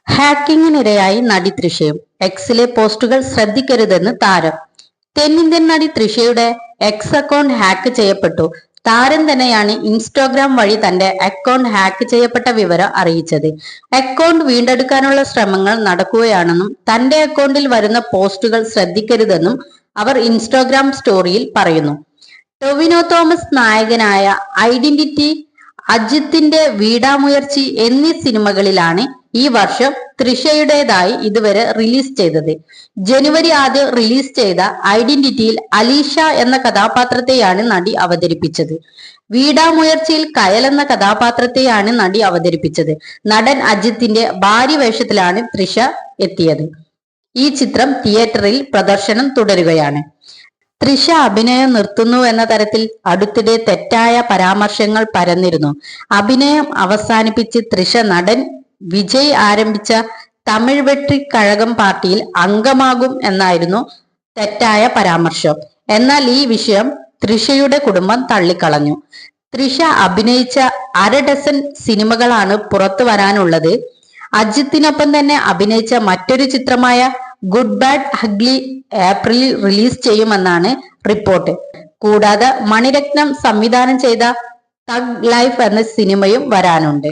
ഹാക്കിങ്ങിനിരയായി നടി തൃഷയും. എക്സിലെ പോസ്റ്റുകൾ ശ്രദ്ധിക്കരുതെന്ന് താരം. തെന്നിന്ത്യൻ നടി തൃഷയുടെ എക്സ് അക്കൗണ്ട് ഹാക്ക് ചെയ്യപ്പെട്ടു. താരം തന്നെയാണ് ഇൻസ്റ്റാഗ്രാം വഴി തന്റെ അക്കൗണ്ട് ഹാക്ക് ചെയ്യപ്പെട്ട വിവരം അറിയിച്ചത്. അക്കൗണ്ട് വീണ്ടെടുക്കാനുള്ള ശ്രമങ്ങൾ നടക്കുകയാണെന്നും തന്റെ അക്കൗണ്ടിൽ വരുന്ന പോസ്റ്റുകൾ ശ്രദ്ധിക്കരുതെന്നും അവർ ഇൻസ്റ്റാഗ്രാം സ്റ്റോറിയിൽ പറയുന്നു. ടൊവിനോ തോമസ് നായകനായ ഐഡന്റിറ്റി, അജിത്തിന്റെ വീടാമുയർച്ചി എന്നീ സിനിമകളിലാണ് ഈ വർഷം തൃഷയുടേതായി ഇതുവരെ റിലീസ് ചെയ്തത്. ജനുവരി 1 റിലീസ് ചെയ്ത ഐഡന്റിറ്റിയിൽ അലീഷ എന്ന കഥാപാത്രത്തെയാണ് നടി അവതരിപ്പിച്ചത്. വീടാമുയർച്ചയിൽ കയൽ എന്ന കഥാപാത്രത്തെയാണ് നടി അവതരിപ്പിച്ചത്. നടൻ അജിത്തിന്റെ ഭാര്യ വേഷത്തിലാണ് തൃഷ എത്തിയത്. ഈ ചിത്രം തിയേറ്ററിൽ പ്രദർശനം തുടരുകയാണ്. തൃഷ അഭിനയം നിർത്തുന്നു എന്ന തരത്തിൽ അടുത്തിടെ തെറ്റായ പരാമർശങ്ങൾ പരന്നിരുന്നു. അഭിനയം അവസാനിപ്പിച്ച് തൃഷ നടൻ വിജയ് ആരംഭിച്ച തമിഴ് വെട്രി കഴകം പാർട്ടിയിൽ അംഗമാകും എന്നായിരുന്നു തെറ്റായ പരാമർശം. എന്നാൽ ഈ വിഷയം തൃഷയുടെ കുടുംബം തള്ളിക്കളഞ്ഞു. തൃഷ അഭിനയിച്ച 1/2 ഡസൻ സിനിമകളാണ് പുറത്തു വരാനുള്ളത്. അജിത്തിനൊപ്പം തന്നെ അഭിനയിച്ച മറ്റൊരു ചിത്രമായ ഗുഡ് ബാഡ് ഹഗ്ലി ഏപ്രിലിൽ റിലീസ് ചെയ്യുമെന്നാണ് റിപ്പോർട്ട്. കൂടാതെ മണിരത്നം സംവിധാനം ചെയ്ത തഗ് ലൈഫ് എന്ന സിനിമയും വരാനുണ്ട്.